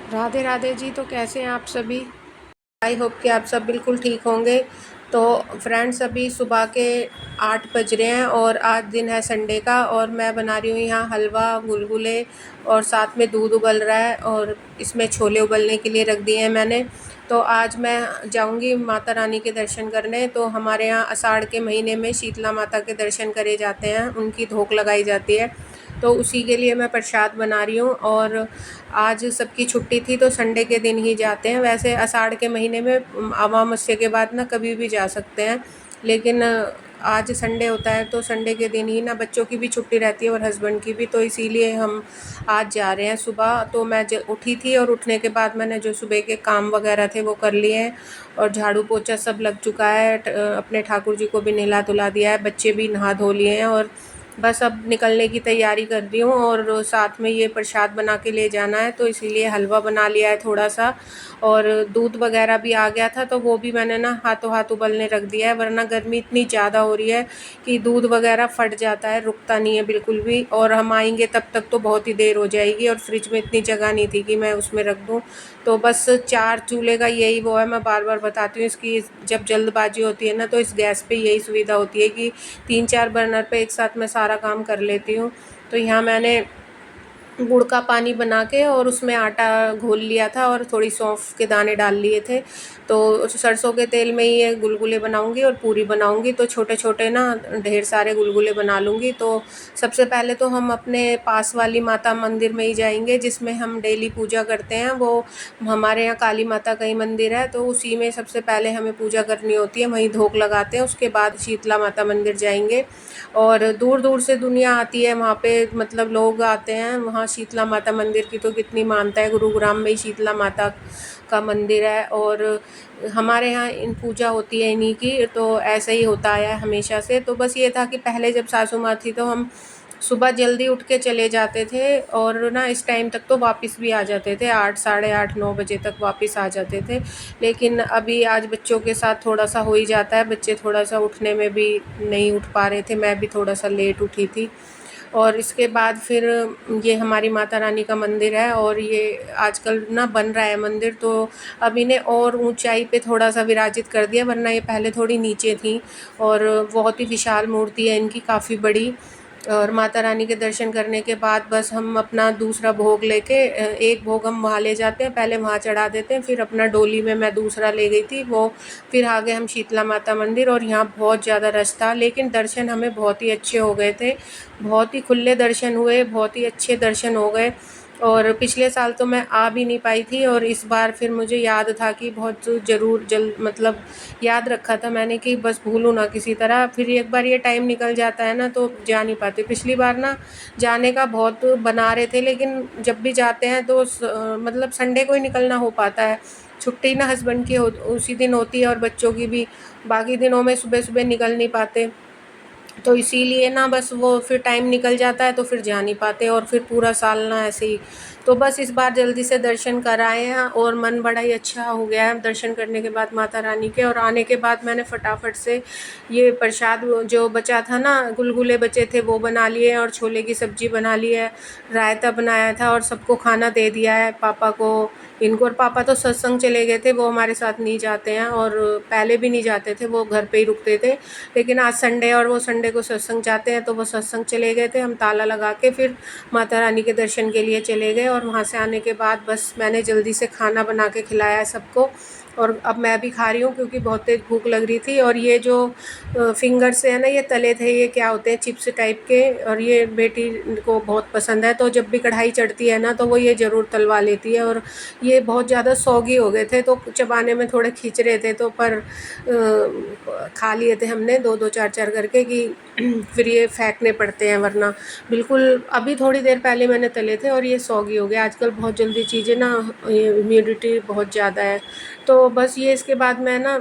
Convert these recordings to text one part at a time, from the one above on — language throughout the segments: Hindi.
राधे राधे जी। तो कैसे हैं आप सभी? आई होप कि आप सब बिल्कुल ठीक होंगे। तो फ्रेंड्स, अभी सुबह के 8 बज रहे हैं और आज दिन है संडे का, और मैं बना रही हूँ यहाँ हलवा, गुलगुले, और साथ में दूध उबल रहा है और इसमें छोले उबलने के लिए रख दिए हैं मैंने। तो आज मैं जाऊँगी माता रानी के दर्शन करने। तो हमारे यहाँ आषाढ़ के महीने में शीतला माता के दर्शन करे जाते हैं, उनकी धोक लगाई जाती है। तो उसी के लिए मैं प्रसाद बना रही हूँ। और आज सबकी छुट्टी थी तो संडे के दिन ही जाते हैं। वैसे आषाढ़ के महीने में अमावस्या के बाद ना कभी भी जा सकते हैं, लेकिन आज संडे होता है तो संडे के दिन ही ना बच्चों की भी छुट्टी रहती है और हस्बैंड की भी, तो इसीलिए हम आज जा रहे हैं। सुबह तो मैं उठी थी और उठने के बाद मैंने जो सुबह के काम वगैरह थे वो कर लिए हैं, और झाड़ू पोछा सब लग चुका है। अपने ठाकुर जी को भी नहला धुला दिया है, बच्चे भी नहा धो लिए हैं, और बस अब निकलने की तैयारी कर रही हूँ। और साथ में ये प्रसाद बना के ले जाना है, तो इसीलिए हलवा बना लिया है थोड़ा सा, और दूध वगैरह भी आ गया था तो वो भी मैंने ना हाथों हाथ उबलने रख दिया है, वरना गर्मी इतनी ज़्यादा हो रही है कि दूध वगैरह फट जाता है, रुकता नहीं है बिल्कुल भी। और हम आएंगे तब तक तो बहुत ही देर हो जाएगी, और फ्रिज में इतनी जगह नहीं थी कि मैं उसमें रख दूँ। तो बस 4 चूल्हे का यही वो है, मैं बार बार बताती हूँ। इसकी जब जल्दबाजी होती है ना तो इस गैस पे यही सुविधा होती है कि 3-4 बर्नर पे एक साथ मैं सारा काम कर लेती हूँ। तो यहाँ मैंने गुड़ का पानी बना के और उसमें आटा घोल लिया था और थोड़ी सौंफ के दाने डाल लिए थे। तो सरसों के तेल में ही ये गुलगुले बनाऊंगी और पूरी बनाऊंगी। तो छोटे छोटे ना ढेर सारे गुलगुले बना लूँगी। तो सबसे पहले तो हम अपने पास वाली माता मंदिर में ही जाएंगे जिसमें हम डेली पूजा करते हैं। वो हमारे यहाँ काली माता का ही मंदिर है, तो उसी में सबसे पहले हमें पूजा करनी होती है, वहीं धोक लगाते हैं। उसके बाद शीतला माता मंदिर जाएंगे, और दूर दूर से दुनिया आती है वहाँ पे, मतलब लोग आते हैं वहाँ। शीतला माता मंदिर की तो कितनी मानता है, गुरुग्राम में ही शीतला माता का मंदिर है, और हमारे यहाँ इन पूजा होती है इन्हीं की। तो ऐसा ही होता आया है हमेशा से। तो बस ये था कि पहले जब सासू माँ थी तो हम सुबह जल्दी उठ के चले जाते थे, और ना इस टाइम तक तो वापस भी आ जाते थे, 8, साढ़े 8, 9 बजे तक वापस आ जाते थे। लेकिन अभी आज बच्चों के साथ थोड़ा सा हो ही जाता है, बच्चे थोड़ा सा उठने में भी नहीं उठ पा रहे थे, मैं भी थोड़ा सा लेट उठी थी। और इसके बाद फिर ये हमारी माता रानी का मंदिर है, और ये आजकल ना बन रहा है मंदिर, तो अब इन्हें और ऊंचाई पे थोड़ा सा विराजित कर दिया, वरना ये पहले थोड़ी नीचे थी। और बहुत ही विशाल मूर्ति है इनकी, काफ़ी बड़ी। और माता रानी के दर्शन करने के बाद बस हम अपना दूसरा भोग लेके, एक भोग हम वहाँ ले जाते हैं, पहले वहाँ चढ़ा देते हैं, फिर अपना डोली में मैं दूसरा ले गई थी वो। फिर आ गए हम शीतला माता मंदिर, और यहाँ बहुत ज़्यादा रश था, लेकिन दर्शन हमें बहुत ही अच्छे हो गए थे। बहुत ही खुले दर्शन हुए, बहुत ही अच्छे दर्शन हो गए। और पिछले साल तो मैं आ भी नहीं पाई थी, और इस बार फिर मुझे याद था कि बहुत ज़रूर मतलब याद रखा था मैंने कि बस भूलूँ ना किसी तरह। फिर एक बार ये टाइम निकल जाता है ना तो जा नहीं पाते। पिछली बार ना जाने का बहुत बना रहे थे, लेकिन जब भी जाते हैं तो मतलब संडे को ही निकलना हो पाता है। छुट्टी ना हस्बैंड की उसी दिन होती है, और बच्चों की भी। बाकी दिनों में सुबह सुबह निकल नहीं पाते, तो इसीलिए ना बस वो फिर टाइम निकल जाता है तो फिर जा नहीं पाते, और फिर पूरा साल ना ऐसे ही। तो बस इस बार जल्दी से दर्शन कर आए हैं, और मन बड़ा ही अच्छा हो गया है दर्शन करने के बाद माता रानी के। और आने के बाद मैंने फटाफट से ये प्रसाद जो बचा था ना, गुलगुले बचे थे, वो बना लिए, और छोले की सब्ज़ी बना ली है, रायता बनाया था, और सबको खाना दे दिया है, पापा को, इनको। और पापा तो सत्संग चले गए थे, वो हमारे साथ नहीं जाते हैं, और पहले भी नहीं जाते थे, वो घर पे ही रुकते थे। लेकिन आज संडे और वो संडे को सत्संग जाते हैं, तो वो सत्संग चले गए थे। हम ताला लगा के फिर माता रानी के दर्शन के लिए चले गए, और वहाँ से आने के बाद बस मैंने जल्दी से खाना बना के खिलाया है सबको, और अब मैं भी खा रही हूँ क्योंकि बहुत तेज़ भूख लग रही थी। और ये जो फिंगर से है ना, ये तले थे, ये क्या होते हैं, चिप्स टाइप के, और ये बेटी को बहुत पसंद है, तो जब भी कढ़ाई चढ़ती है ना तो वो ये ज़रूर तलवा लेती है। और ये बहुत ज़्यादा सौगी हो गए थे तो चबाने में थोड़े खींच रहे थे, तो पर खा लिए थे हमने दो दो चार चार करके कि फिर ये फेंकने पड़ते हैं, वरना बिल्कुल अभी थोड़ी देर पहले मैंने तले थे और ये सौगी हो गया। आजकल बहुत जल्दी चीज़ें ना, ये इम्यूडिटी बहुत ज़्यादा है। तो बस ये इसके बाद मैं ना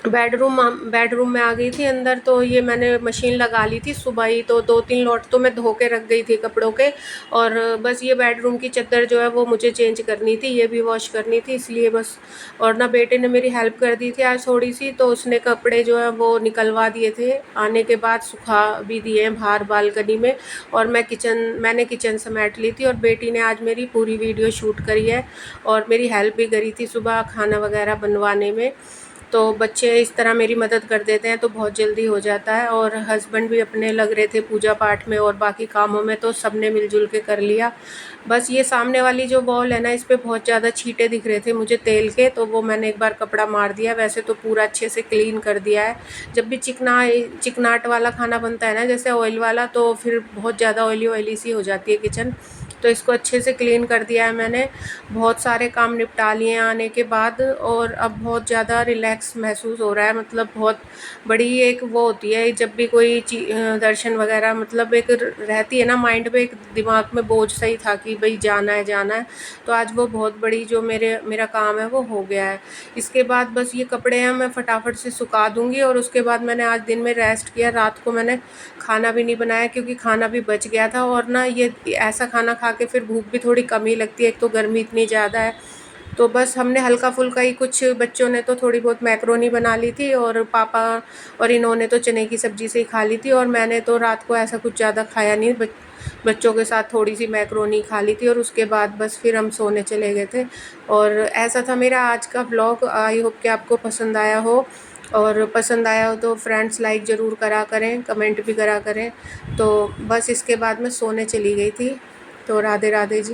बेडरूम में आ गई थी अंदर। तो ये मैंने मशीन लगा ली थी सुबह ही, तो 2-3 लॉट तो मैं धो के रख गई थी कपड़ों के। और बस ये बेडरूम की चद्दर जो है वो मुझे चेंज करनी थी, ये भी वॉश करनी थी, इसलिए बस। और ना बेटे ने मेरी हेल्प कर दी थी आज थोड़ी सी, तो उसने कपड़े जो है वो निकलवा दिए थे, आने के बाद सुखा भी दिए हैं बाहर बालकनी में। और मैंने किचन समेट ली थी, और बेटी ने आज मेरी पूरी वीडियो शूट करी है और मेरी हेल्प भी करी थी सुबह खाना वगैरह बनवाने में। तो बच्चे इस तरह मेरी मदद कर देते हैं तो बहुत जल्दी हो जाता है। और हस्बैंड भी अपने लग रहे थे पूजा पाठ में और बाकी कामों में, तो सब ने मिलजुल के कर लिया। बस ये सामने वाली जो वॉल है ना, इस पे बहुत ज़्यादा छींटे दिख रहे थे मुझे तेल के, तो वो मैंने एक बार कपड़ा मार दिया। वैसे तो पूरा अच्छे से क्लीन कर दिया है। जब भी चिकनाट वाला खाना बनता है ना, जैसे ऑयल वाला, तो फिर बहुत ज़्यादा ऑयली ऑयली सी हो जाती है किचन। तो इसको अच्छे से क्लीन कर दिया है मैंने। बहुत सारे काम निपटा लिए हैं आने के बाद, और अब बहुत ज़्यादा रिलैक्स महसूस हो रहा है। मतलब बहुत बड़ी एक वो होती है जब भी कोई दर्शन वगैरह, मतलब एक रहती है ना माइंड में, एक दिमाग में बोझ सही था कि भाई जाना है जाना है। तो आज वो बहुत बड़ी जो मेरा काम है वो हो गया है। इसके बाद बस ये कपड़े हैं मैं फटाफट से सुखा दूँगी, और उसके बाद मैंने आज दिन में रेस्ट किया। रात को मैंने खाना भी नहीं बनाया क्योंकि खाना भी बच गया था। और ना ये ऐसा खाना खा के फिर भूख भी थोड़ी कम ही लगती है, एक तो गर्मी इतनी ज़्यादा है। तो बस हमने हल्का फुल्का ही, कुछ बच्चों ने तो थोड़ी बहुत मैक्रोनी बना ली थी, और पापा और इन्होंने तो चने की सब्ज़ी से ही खा ली थी। और मैंने तो रात को ऐसा कुछ ज़्यादा खाया नहीं, बच्चों के साथ थोड़ी सी मैक्रोनी खा ली थी, और उसके बाद बस फिर हम सोने चले गए थे। और ऐसा था मेरा आज का व्लॉग। आई होप कि आपको पसंद आया हो, और पसंद आया हो तो फ्रेंड्स लाइक ज़रूर करा करें, कमेंट भी करा करें। तो बस इसके बाद मैं सोने चली गई थी। तो राधे राधे जी।